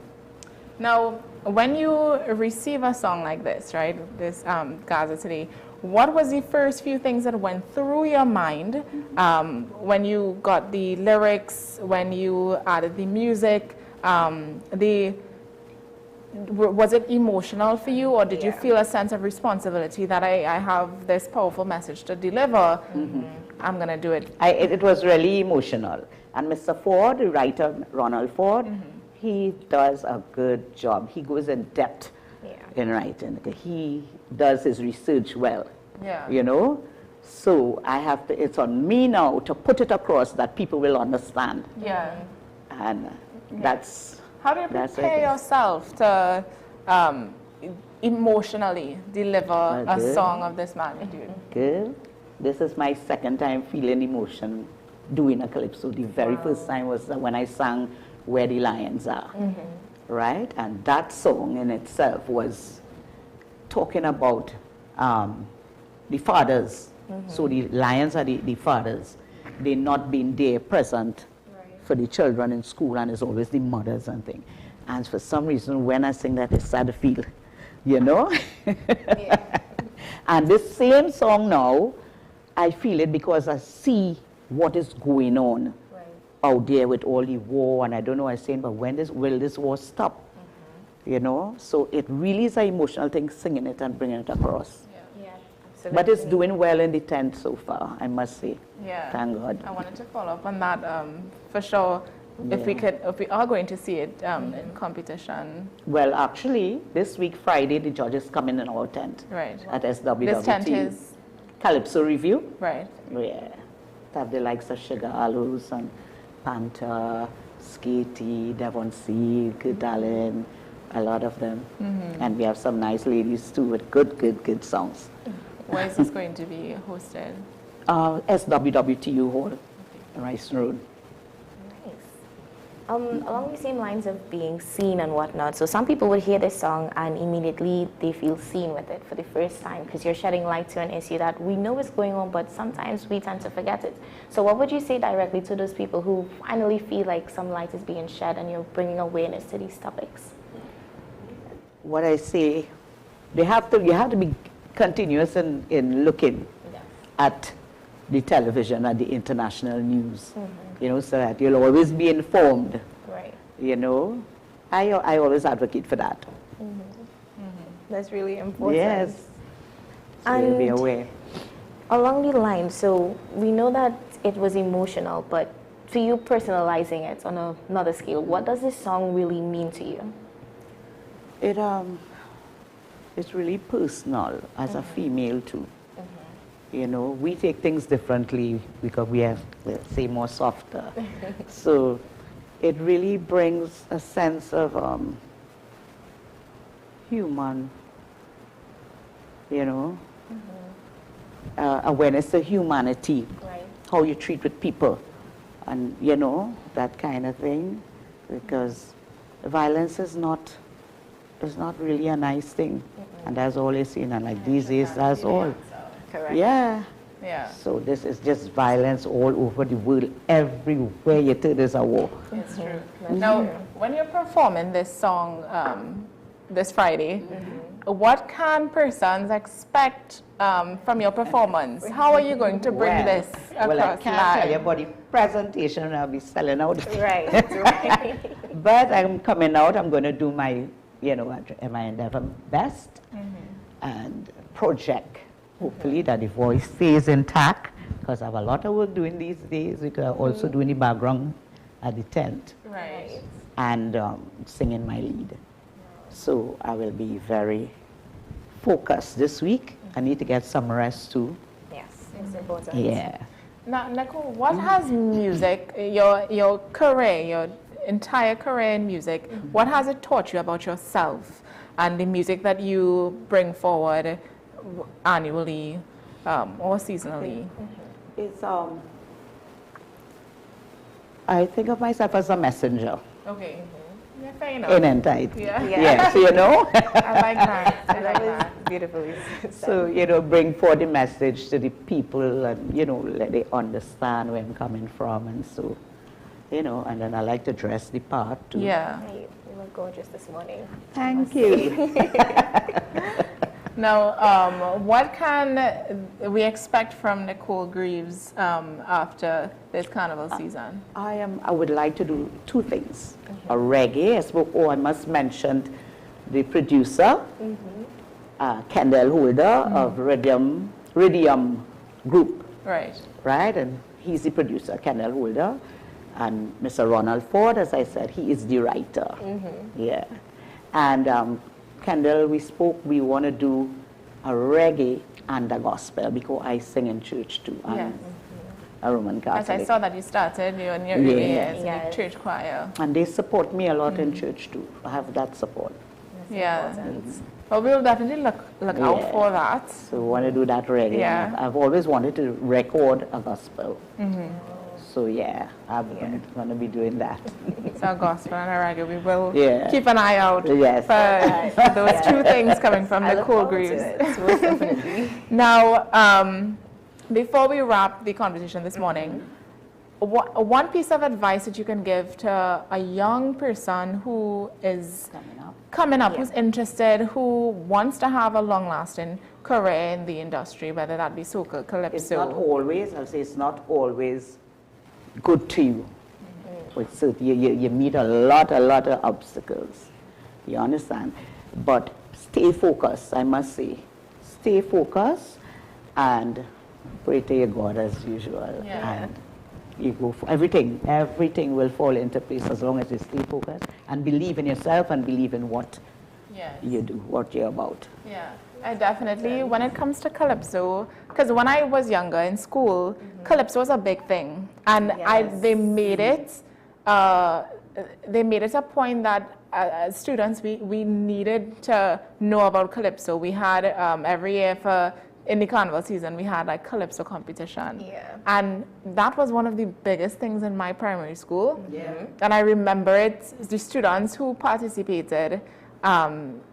Now, when you receive a song like this, right, this Gaza Today, what was the first few things that went through your mind when you got the lyrics, when you added the music, was it emotional for you, or did you feel a sense of responsibility that I have this powerful message to deliver, I'm going to do it?
It was really emotional. And Mr. Ford, the writer, Ronald Ford, he does a good job. He goes in depth in writing. He does his research well, you know? So I have to, it's on me now to put it across that people will understand. And that's...
How do you prepare yourself to emotionally deliver a song of this magnitude?
Good. This is my second time feeling emotion doing a calypso. The very first time was when I sang Where the Lions Are, right? And that song in itself was talking about the fathers. So the lions are the fathers. They not being there present for the children in school, and it's always the mothers and things. And for some reason, when I sing that, it's sad to feel, you know? And this same song now, I feel it because I see what is going on out there with all the war, and I don't know what I'm saying, but when will this war stop? You know? So it really is an emotional thing, singing it and bringing it across. But it's doing well in the tent so far, I must say. Thank God.
I wanted to follow up on that for sure. If we are going to see it in competition.
Well, actually, this week Friday, the judges come in our tent. At SWWT.
This tent is
Calypso Review.
Yeah.
Have the likes of Sugar Aloes and Panther, Skatey, Devon C, Good Allen, a lot of them. And we have some nice ladies too with good songs.
Where is this going to be hosted?
SWWTU Hall, Rice Road.
Along the same lines of being seen and whatnot, so some people would hear this song and immediately they feel seen with it for the first time because you're shedding light to an issue that we know is going on, but sometimes we tend to forget it. So what would you say directly to those people who finally feel like some light is being shed and you're bringing awareness to these topics?
What I say, you have to be continuous in looking at the television, at the international news, you know, so that you'll always be informed.
Right.
You know, I always advocate for that.
That's really important.
Yes. So you'll be aware.
Along the line, so we know that it was emotional, but to you personalizing it on another scale, what does this song really mean to you?
It's really personal as a female too. You know, we take things differently because we have, let's say, more softer. So it really brings a sense of human, you know, awareness of humanity, how you treat with people, and, you know, that kind of thing, because violence is not really a nice thing. And that's all you see, and like these days, that's all.
Correct.
Yeah.
Yeah.
So this is just violence all over the world. Everywhere you turn, there's a war.
It's true. Now, when you're performing this song this Friday, what can persons expect from your performance? How are you going to bring this across
Well, I can't tell you about the presentation I'll be selling out.
Right.
But I'm coming out. I'm going to do my, you know, my endeavor best and project. Hopefully that the voice stays intact, because I have a lot of work doing these days. We are also doing the background at the tent.
Right.
And singing my lead. So I will be very focused this week. I need to get some rest too.
Yes, it's important.
Yeah.
Now, Nicole, what has music, your career, your entire career in music, what has it taught you about yourself and the music that you bring forward annually or seasonally?
It's I think of myself as a messenger.
Okay. Yeah, fair enough.
In entitled.
Yeah.
Yes, you know.
I like that. I like that.
Beautifully said.
So, you know, bring forth the message to the people and, you know, let they understand where I'm coming from, and so, you know, and then I like to dress the part too.
Yeah.
You look gorgeous this morning.
Thank you.
Now, what can we expect from Nicole Greaves after this carnival season?
I would like to do two things. A reggae. I must mention the producer, Kendall Holder of Rhythm Group.
Right.
Right, and he's the producer, Kendall Holder. And Mr. Ronald Ford, as I said, he is the writer. Yeah. And Kendall, we want to do a reggae and a gospel, because I sing in church too.
Yes.
A Roman Catholic.
As I saw that you started in your early years in the church choir.
And they support me a lot in church too. I have that support.
Yeah. Well, we'll definitely look out for that.
So we want to do that reggae.
Yeah.
I've always wanted to record a gospel. So yeah, I'm going to be doing that.
So gospel and a reggae, we will keep an eye out
for
those two things coming from Nicole Greaves. Now, before we wrap the conversation this morning, one piece of advice that you can give to a young person who is coming up, who's interested, who wants to have a long-lasting career in the industry, whether that be soca, calypso.
It's not always, I'll say it's not always good to you. You meet a lot of obstacles. You understand? But stay focused, I must say. Stay focused and pray to your God as usual. And you go for everything. Everything will fall into place as long as you stay focused and believe in yourself and believe in what you do, what you're about.
Yeah. I definitely, when it comes to calypso, because when I was younger in school, calypso was a big thing, and they made it they made it a point that as students, we needed to know about Calypso. We had every year in the carnival season, we had like Calypso competition.
Yeah.
And that was one of the biggest things in my primary school.
Yeah.
And I remember it, the students who participated,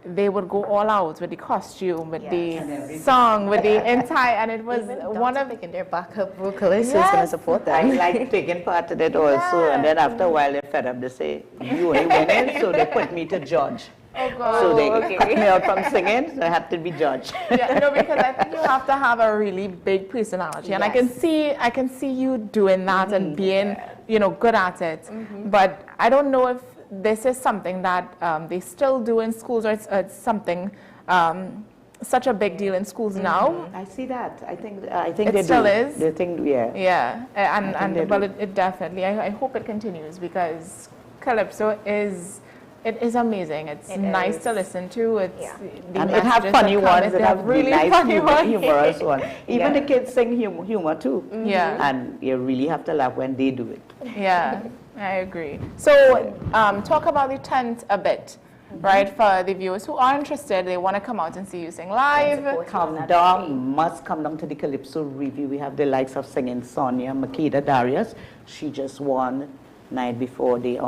they would go all out with the costume, with the song, with the entire, and it was one of
their backup vocalist who's going to support them.
I like taking part in it also, and then after a while they fed up. They say, you only winning, so they put me to judge.
Oh God.
So they cut me out from singing, so I had to be judged.
Yeah, no, because I think you have to have a really big personality, and I can see you doing that and being, good at it. But I don't know if this is something that they still do in schools, or it's something such a big deal in schools now.
I see that. I think
it
they
still
do.
is.
They think, yeah.
Yeah, and well, it definitely. I hope it continues, because Calypso is. It is amazing. It's nice to listen to.
And it have funny ones. It have really nice humorous ones. Even the kids sing humor too.
Yeah.
And you really have to laugh when they do it.
Yeah, I agree. So talk about the tent a bit, right? For the viewers who are interested, they want to come out and see you sing live.
Come down, must come down to the Calypso review. We have the likes of singing Sonia, Makeda Darius. She just won night before the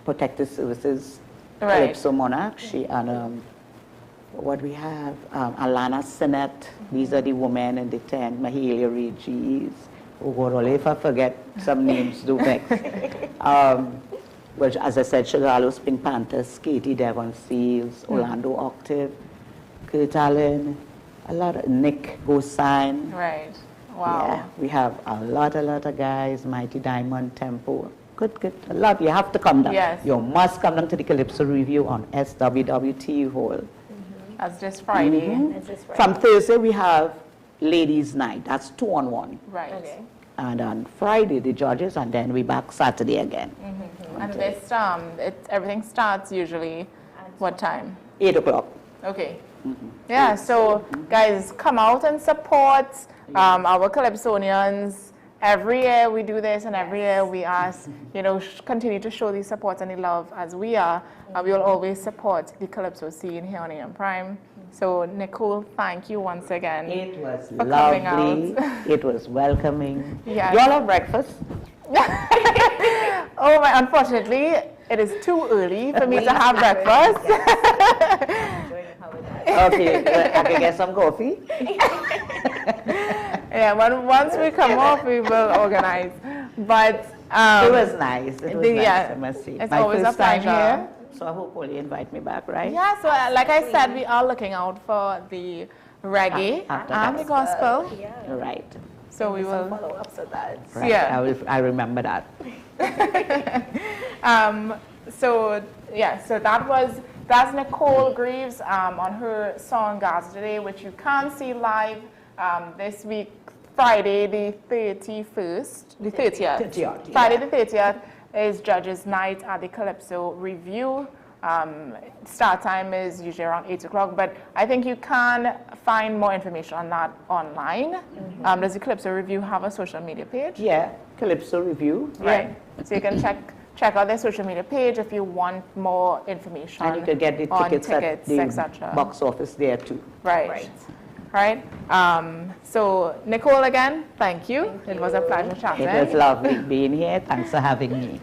Protective Services Calypso Monarch. She and what we have, Alana Sinnett. These are the women in the tent. Mahalia Regis. Oh God, if I forget some names, do vex. Well, as I said, Shigalo's Pink Panthers, Katie Devon Seals, Orlando Octave, Kurt Allen, a lot of Nick Gosine.
Right. Wow.
Yeah, we have a lot of guys. Mighty Diamond Tempo. Good. A lot. You have to come down.
Yes.
You must come down to the Calypso review on SWWT Hall.
That's this Friday.
From Thursday, we have Ladies' Night. That's 2-on-1.
Right. Okay.
And on Friday, the judges, and then we back Saturday again.
And this, everything starts usually what time?
8 o'clock.
Okay. Yeah, so guys, come out and support our Calypsonians. Every year we do this, and every year we ask, continue to show the support and the love as we are. We will always support the Calypso scene here on AM Prime. So, Nicole, thank you once again.
It was
for
lovely.
Coming out.
It was welcoming.
Yes.
You all have breakfast?
Oh my! Unfortunately, it is too early for me to have breakfast.
Okay, I can get some coffee.
Yeah, once we come off, we will organize. But
it was nice. It was nice, I must say.
It's
My
always
first
a pleasure.
time here, so I hope you'll invite me back, right?
Yeah, so like I said, we are looking out for the reggae and the gospel.
Right.
So we will
follow-ups of that.
Right.
Yeah.
I remember that.
So that's Nicole Greaves on her song Gaza Today, which you can see live this week, Friday the 30th. Friday the 30th is Judges Night at the Calypso Review. Start time is usually around 8 o'clock, but I think you can find more information on that online. Does the Calypso Review have a social media page?
Yeah, Calypso Review.
Right. So you can check out their social media page if you want more information.
And you can get the tickets at the box office there too.
Right. So Nicole, again, thank you. It was a pleasure chatting.
It was lovely being here. Thanks for having me.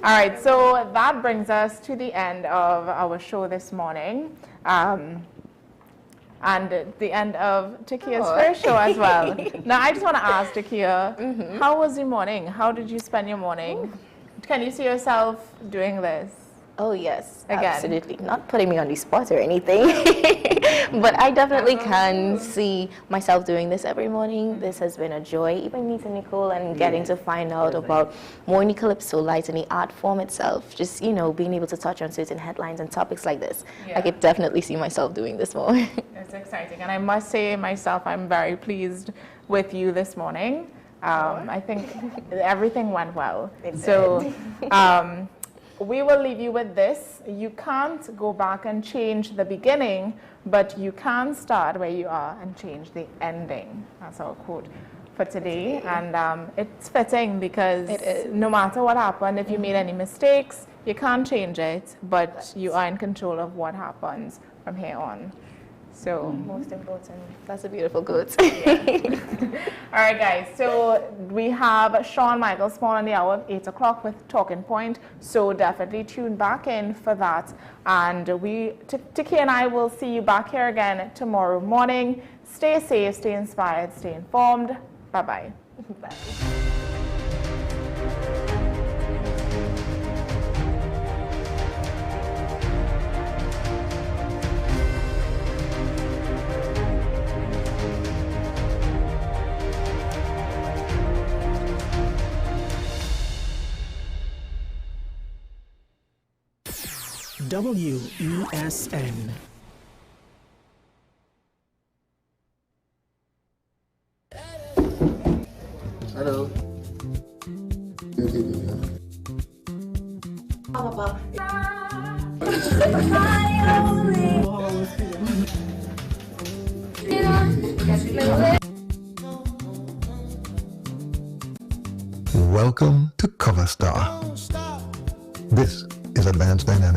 All right, so that brings us to the end of our show this morning. And the end of Takia's first show as well. Now, I just want to ask Takia, how was your morning? How did you spend your morning? Can you see yourself doing this?
Oh, yes,
Again.
absolutely. Not putting me on the spot or anything, but I definitely can see myself doing this every morning. This has been a joy, even meeting Nicole and getting to find out about more in the Calypso light and the art form itself. Just, being able to touch on certain headlines and topics like this. I could definitely see myself doing this more.
It's exciting, and I must say myself, I'm very pleased with you this morning. I think everything went well. So we will leave you with this. You can't go back and change the beginning, but you can start where you are and change the ending. That's our quote. for today, and it's fitting because no matter what happened, if you made any mistakes, you can't change it, but you are in control of what happens from here on. So
most important. That's a beautiful quote.
All right, guys. So we have Sean Michael Small on the hour of 8 o'clock with Talking Point. So definitely tune back in for that. And Tiki and I will see you back here again tomorrow morning. Stay safe, stay inspired, stay informed. Bye-bye. Bye.
WESN.
Hello.
Welcome to Cover Star. This is Advanced Dynamics.